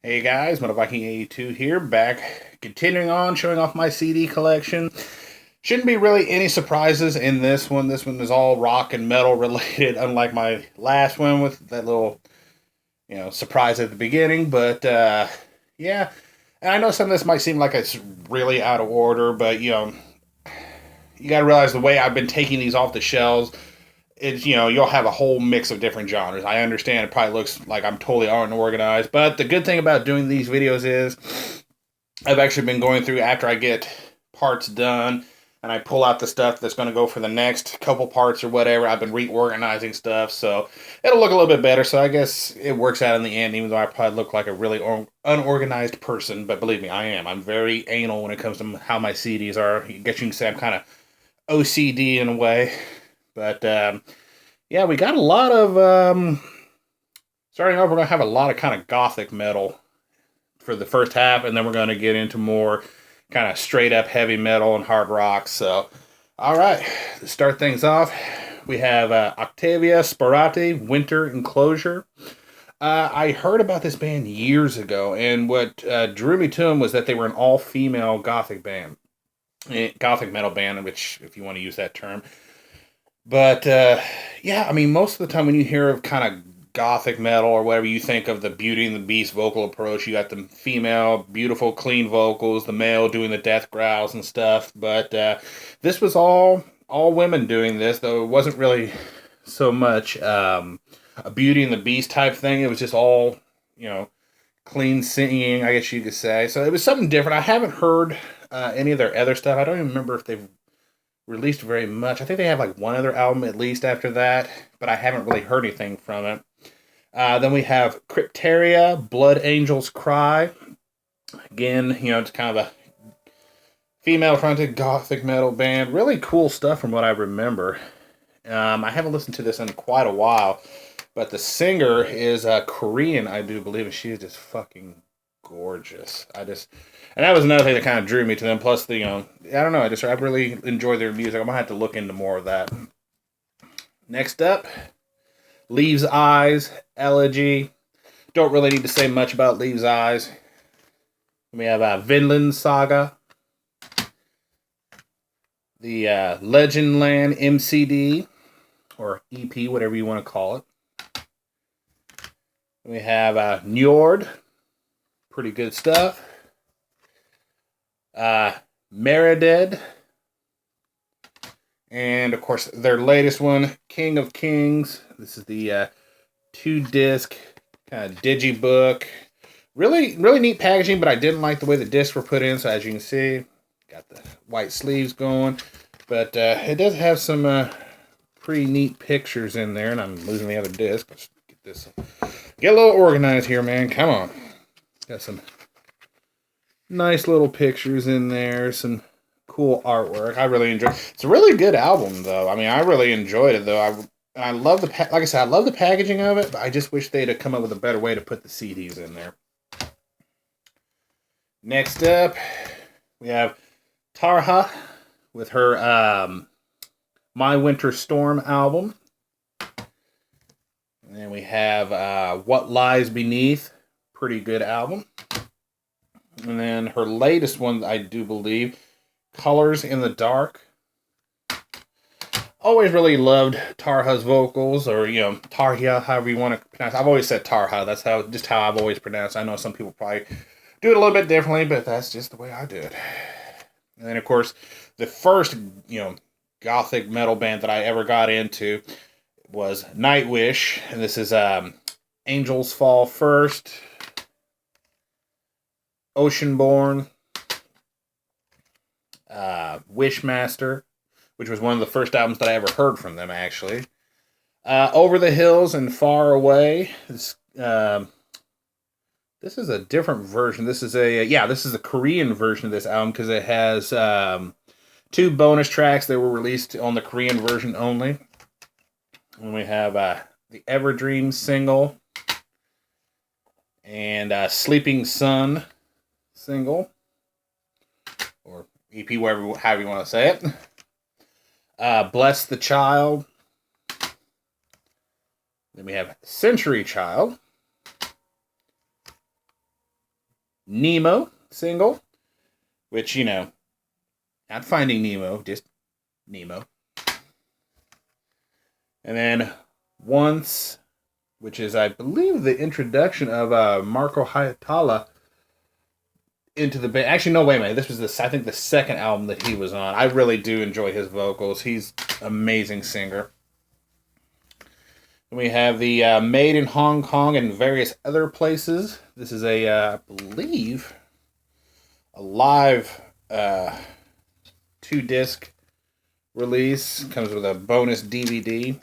Hey guys, MotoViking82 here, back continuing on showing off my CD collection. Shouldn't be really any surprises in this one. This one is all rock and metal related, unlike my last one with that little, surprise at the beginning. But yeah, and I know some of this might seem like it's really out of order, but you got to realize the way I've been taking these off the shelves it's you'll have a whole mix of different genres. I understand it probably looks like I'm totally unorganized, but the good thing about doing these videos is I've actually been going through after I get parts done and I pull out the stuff that's going to go for the next couple parts or whatever. I've been reorganizing stuff, so it'll look a little bit better. So I guess it works out in the end, even though I probably look like a really unorganized person. But believe me, I am. I'm very anal when it comes to how my CDs are. I guess you can say I'm kind of OCD in a way. But yeah, we got a lot of starting off. We're gonna have a lot of kind of gothic metal for the first half, and then we're gonna get into more kind of straight up heavy metal and hard rock. So, all right, to start things off, we have Octavia Sparati, Winter Enclosure. I heard about this band years ago, and what drew me to them was that they were an all-female gothic band, gothic metal band, which, if you want to use that term. But yeah, I mean, most of the time when you hear of kind of gothic metal or whatever, you think of the Beauty and the Beast vocal approach. You got the female, beautiful, clean vocals, the male doing the death growls and stuff. But this was all women doing this, though it wasn't really so much a Beauty and the Beast type thing. It was just all clean singing, I guess you could say. So it was something different. I haven't heard any of their other stuff. I don't even remember if they've released very much. I think they have like one other album at least after that, but I haven't really heard anything from it. Then we have Crypteria, Blood Angels Cry. Again, it's kind of a female-fronted gothic metal band. Really cool stuff from what I remember. I haven't listened to this in quite a while, but the singer is Korean, I do believe, and she is just fucking gorgeous. And that was another thing that kind of drew me to them. Plus, I don't know, I really enjoy their music. I'm gonna have to look into more of that. Next up, Leaves Eyes, Elegy. Don't really need to say much about Leaves Eyes. We have Vinland Saga, the Legendland MCD, or EP, whatever you want to call it. We have Njord, pretty good stuff. Meredith, and of course their latest one, King of Kings. This is the 2-disc kind of digibook. Really neat packaging, but I didn't like the way the discs were put in. So as you can see, got the white sleeves going, but it does have some pretty neat pictures in there. And I'm losing the other disc. Let's get a little organized here, man. Come on, got some nice little pictures in there, some cool artwork. I really enjoy. It's a really good album, though. I mean, I really enjoyed it, though. I love like I said, I love the packaging of it, but I just wish they'd have come up with a better way to put the CDs in there. Next up, we have Tarha with her My Winter Storm album. And then we have What Lies Beneath, pretty good album. And then her latest one, I do believe, Colors in the Dark. Always really loved Tarha's vocals, or, Tarha, however you want to pronounce it. I've always said Tarha. That's how I've always pronounced it. I know some people probably do it a little bit differently, but that's just the way I do it. And then, of course, the first, gothic metal band that I ever got into was Nightwish. And this is Angels Fall First, Oceanborn, Wishmaster, which was one of the first albums that I ever heard from them, actually. Over the Hills and Far Away. This is a different version. This is a Korean version of this album because it has 2 bonus tracks that were released on the Korean version only. And we have the Everdream single and Sleeping Sun single, or EP, however you want to say it. Bless the Child. Then we have Century Child. Nemo single, which, you know, not Finding Nemo, just Nemo. And then Once, which is, I believe, the introduction of Marco Hietala into the band. Actually, no, wait a minute. This was I think the second album that he was on. I really do enjoy his vocals. He's an amazing singer. We have the Made in Hong Kong and various other places. This is I believe, a live 2-disc release. Comes with a bonus DVD.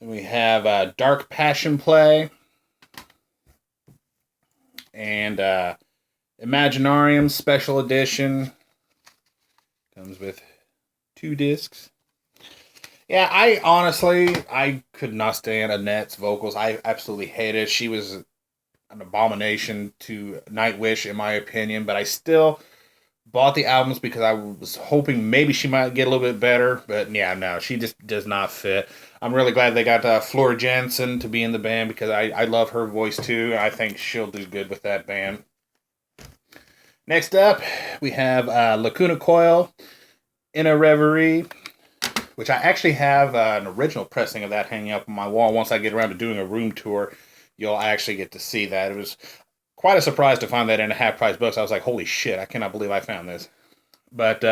And we have Dark Passion Play and Imaginarium Special Edition. Comes with 2 discs. Yeah, I could not stand Annette's vocals. I absolutely hated it. She was an abomination to Nightwish, in my opinion, but I still bought the albums because I was hoping maybe she might get a little bit better, but yeah, no, she just does not fit. I'm really glad they got Flora Jansen to be in the band because I love her voice too. I think she'll do good with that band. Next up, we have Lacuna Coil, In a Reverie, which I actually have an original pressing of that hanging up on my wall. Once I get around to doing a room tour, you'll actually get to see that. It was quite a surprise to find that in a half-price book. I was like, holy shit, I cannot believe I found this. But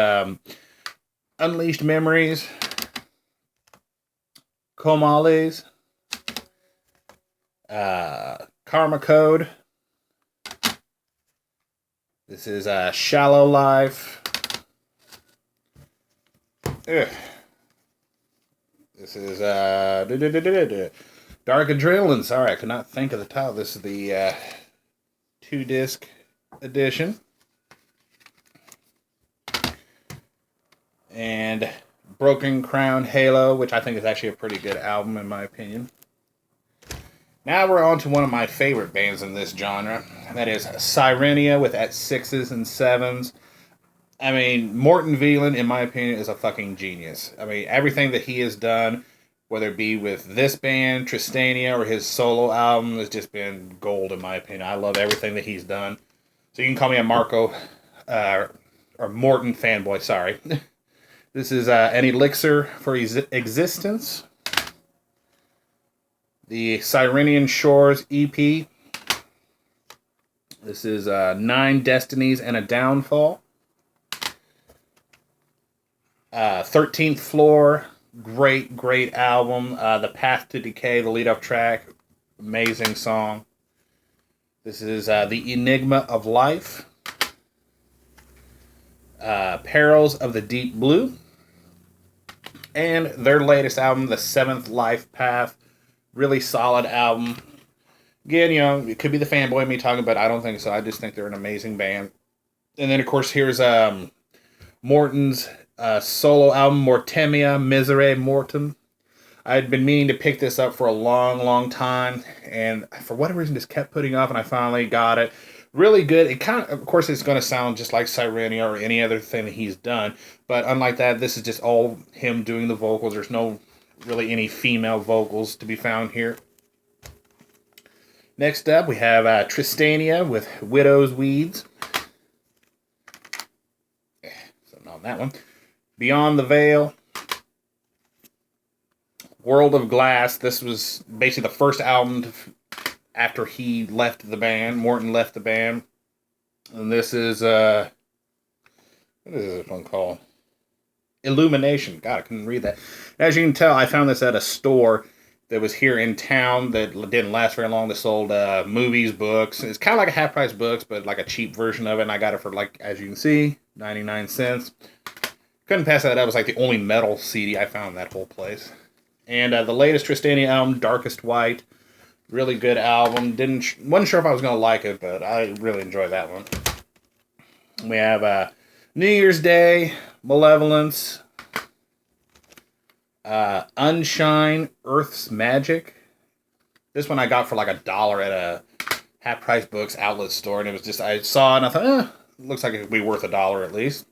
Unleashed Memories, Comales, Karma Code. This is Shallow Life. Ugh. This is Dark Adrenaline. Sorry, I could not think of the title. This is the 2-disc edition. And Broken Crown Halo, which I think is actually a pretty good album in my opinion. Now we're on to one of my favorite bands in this genre. And that is Sirenia with At Sixes and Sevens. I mean, Morten Veland, in my opinion, is a fucking genius. I mean, everything that he has done, whether it be with this band, Tristania, or his solo album, has just been gold, in my opinion. I love everything that he's done. So you can call me a Marco, or Morten fanboy, sorry. This is An Elixir for Existence. The Sirenian Shores EP. This is 9 Destinies and a Downfall. 13th Floor, great album. The Path to Decay, the lead-up track, amazing song. This is The Enigma of Life. Perils of the Deep Blue. And their latest album, The Seventh Life Path. Really solid album. Again, you know, it could be the fanboy in me talking, but I don't think so. I just think they're an amazing band. And then, of course, here's Morten's solo album, Mortemia Misere Mortem. I had been meaning to pick this up for a long time, and for whatever reason, just kept putting off, and I finally got it. Really good. It kind of course, it's going to sound just like Sirenia or any other thing that he's done, but unlike that, this is just all him doing the vocals. There's no really any female vocals to be found here. Next up, we have Tristania with Widow's Weeds. Something on that one. Beyond the Veil. World of Glass. This was basically the first album after he left the band. Morten left the band. And this is, what is this one called? Illumination. God, I couldn't read that. As you can tell, I found this at a store that was here in town that didn't last very long. That sold movies, books. It's kind of like a half-price books, but like a cheap version of it. And I got it for, like, as you can see, 99 cents. Couldn't pass that up. It was like the only metal CD I found in that whole place. And the latest Tristania album, Darkest White. Really good album. Wasn't sure if I was going to like it, but I really enjoyed that one. We have New Year's Day, Malevolence, Unshine, Earth's Magic. This one I got for like $1 at a half-price books outlet store, and it was just, I saw it and I thought, looks like it could be worth $1 at least.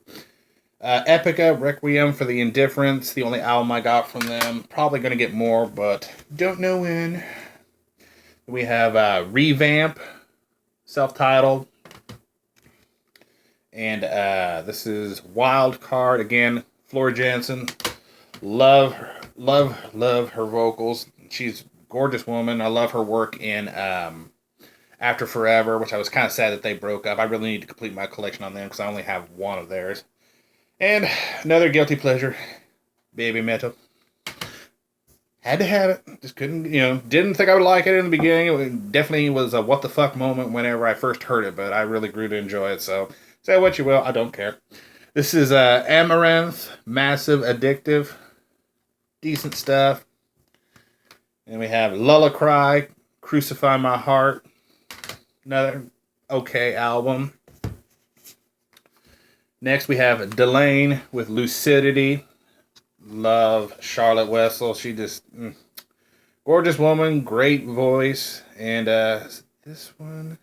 Epica, Requiem for the Indifference, the only album I got from them. Probably going to get more, but don't know when. We have Revamp, self-titled. And this is Wild Card. Again, Floor Jansen. Love her vocals. She's a gorgeous woman. I love her work in After Forever, which I was kind of sad that they broke up. I really need to complete my collection on them because I only have one of theirs. And another guilty pleasure, Baby Metal. Had to have it. Just couldn't, didn't think I would like it in the beginning. It definitely was a what the fuck moment whenever I first heard it, but I really grew to enjoy it. So, say what you will, I don't care. This is Amaranth, Massive Addictive. Decent stuff. And we have Lulla Cry, Crucify My Heart. Another okay album. Next we have Delaine with Lucidity. Love Charlotte Wessel. She just gorgeous woman, great voice. And this one,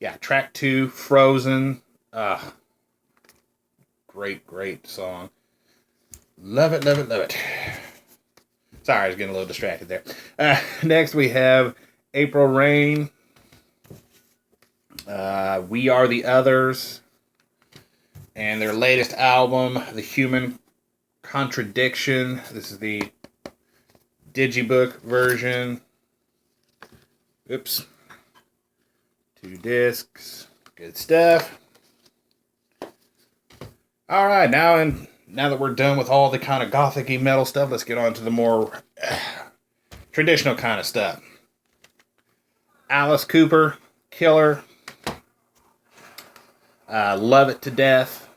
yeah, track 2, Frozen. Great song. Love it. Sorry, I was getting a little distracted there. Next we have April Rain. We Are the Others. And their latest album, The Human Contradiction. This is the Digibook version. Oops. 2 discs. Good stuff. Alright, now that we're done with all the kind of gothic-y metal stuff, let's get on to the more traditional kind of stuff. Alice Cooper, Killer. Love It to Death.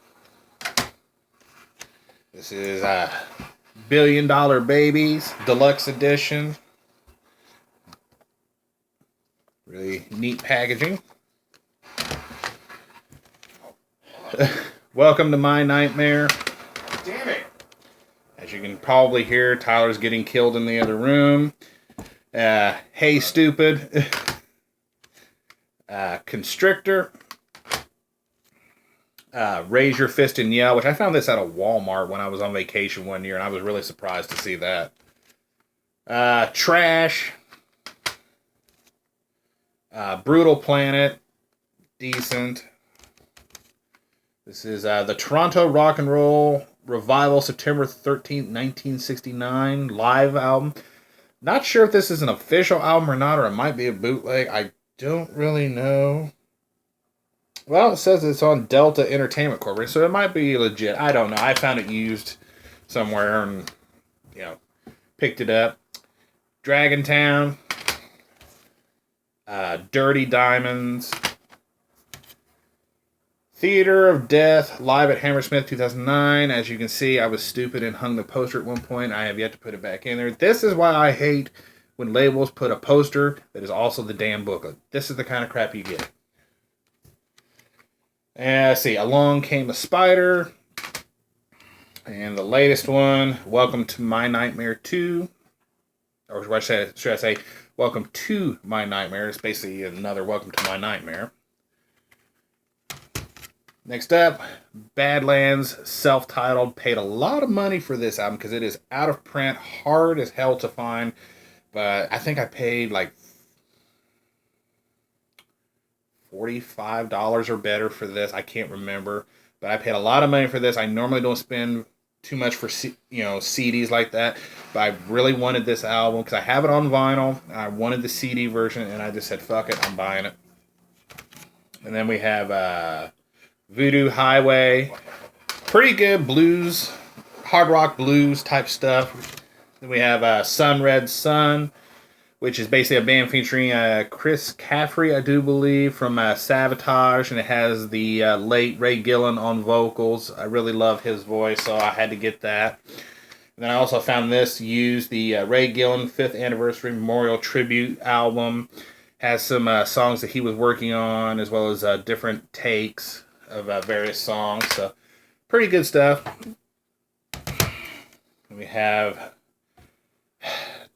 This is $1 Billion Babies Deluxe Edition. Really neat packaging. Welcome to My Nightmare. Damn it. As you can probably hear, Tyler's getting killed in the other room. Hey Stupid. Constrictor. Raise Your Fist and Yell, which I found this at a Walmart when I was on vacation one year, and I was really surprised to see that. Trash. Brutal Planet. Decent. This is the Toronto Rock and Roll Revival, September 13th, 1969, live album. Not sure if this is an official album or not, or it might be a bootleg. I don't really know. Well, it says it's on Delta Entertainment Corporation, so it might be legit. I don't know. I found it used somewhere and, picked it up. Dragontown. Dirty Diamonds. Theater of Death, live at Hammersmith 2009. As you can see, I was stupid and hung the poster at one point. I have yet to put it back in there. This is why I hate when labels put a poster that is also the damn booklet. This is the kind of crap you get. And let's see, Along Came a Spider. And the latest one, Welcome to My Nightmare 2. Or should I say, Welcome to My Nightmare. It's basically another Welcome to My Nightmare. Next up, Badlands, self-titled. Paid a lot of money for this album because it is out of print, hard as hell to find. But I think I paid like $45 or better for this. I can't remember. But I paid a lot of money for this. I normally don't spend too much for CDs like that. But I really wanted this album because I have it on vinyl. I wanted the CD version, and I just said, fuck it, I'm buying it. And then we have Voodoo Highway. Pretty good blues, hard rock blues type stuff. Then we have Sun Red Sun, which is basically a band featuring Chris Caffrey, I do believe, from Savatage, and it has the late Ray Gillen on vocals. I really love his voice, so I had to get that. And then I also found this used, the Ray Gillen 5th Anniversary Memorial Tribute album. Has some songs that he was working on, as well as different takes of various songs. So, pretty good stuff. And we have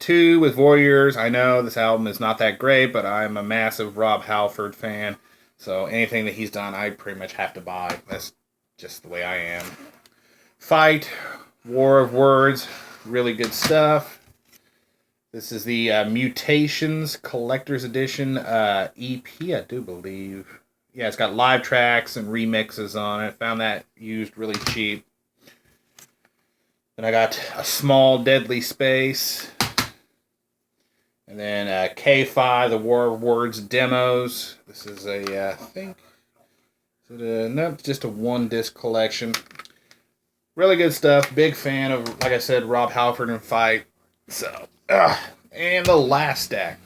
2 with Warriors. I know this album is not that great, but I'm a massive Rob Halford fan. So anything that he's done, I pretty much have to buy. That's just the way I am. Fight, War of Words, really good stuff. This is the Mutations Collector's Edition EP, I do believe. Yeah, it's got live tracks and remixes on it. Found that used really cheap. Then I got a Small Deadly Space. And then K5, the War of Words demos. This is a, I think, no, it's just a one-disc collection. Really good stuff. Big fan of, like I said, Rob Halford and Fight. So, and the last stack.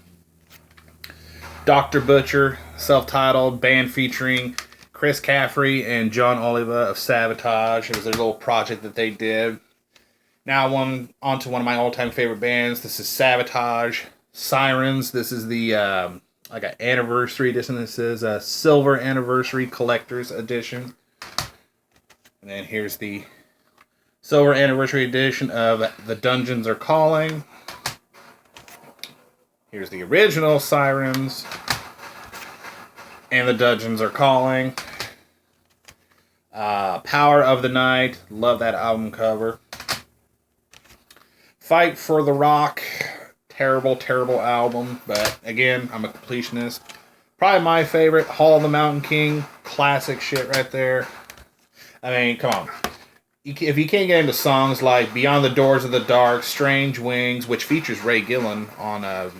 Dr. Butcher, self-titled, band featuring Chris Caffrey and John Oliva of Savatage. It was their little project that they did. Now on to one of my all-time favorite bands. This is Savatage. Sirens. This is the like an anniversary edition. This is a silver anniversary collector's edition. And then here's the silver anniversary edition of The Dungeons Are Calling. Here's the original Sirens and The Dungeons Are Calling. Power of the Night. Love that album cover. Fight for the Rock. Terrible, terrible album, but again, I'm a completionist. Probably my favorite, Hall of the Mountain King. Classic shit right there. I mean, come on. If you can't get into songs like Beyond the Doors of the Dark, Strange Wings, which features Ray Gillen on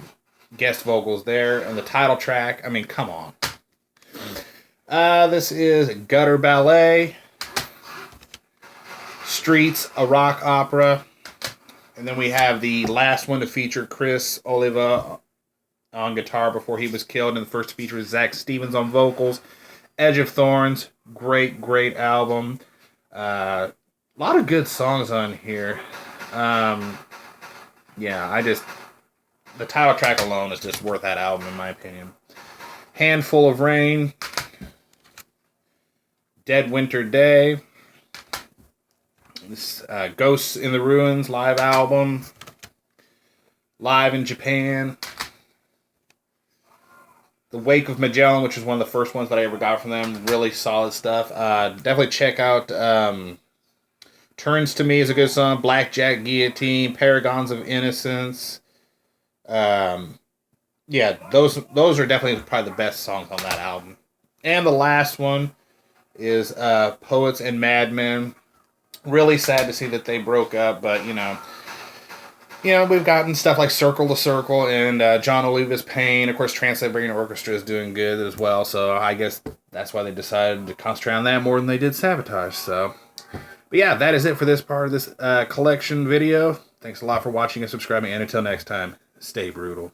guest vocals there, and the title track, I mean, come on. This is Gutter Ballet. Streets, a rock opera. And then we have the last one to feature Chris Oliva on guitar before he was killed. And the first to feature is Zach Stevens on vocals. Edge of Thorns. Great, great album. A lot of good songs on here. Yeah, the title track alone is just worth that album in my opinion. Handful of Rain. Dead Winter Day. This Ghosts in the Ruins live album. Live in Japan. The Wake of Magellan, which is one of the first ones that I ever got from them. Really solid stuff. Definitely check out Turns to Me is a good song. Blackjack Guillotine. Paragons of Innocence. Yeah, those are definitely probably the best songs on that album. And the last one is Poets and Madmen. Really sad to see that they broke up, but you know, we've gotten stuff like Circle to Circle and John Oliva's Pain. Of course, Trans-Siberian Orchestra is doing good as well, so I guess that's why they decided to concentrate on that more than they did Savatage. So, but yeah, that is it for this part of this collection video. Thanks a lot for watching and subscribing, and until next time, stay brutal.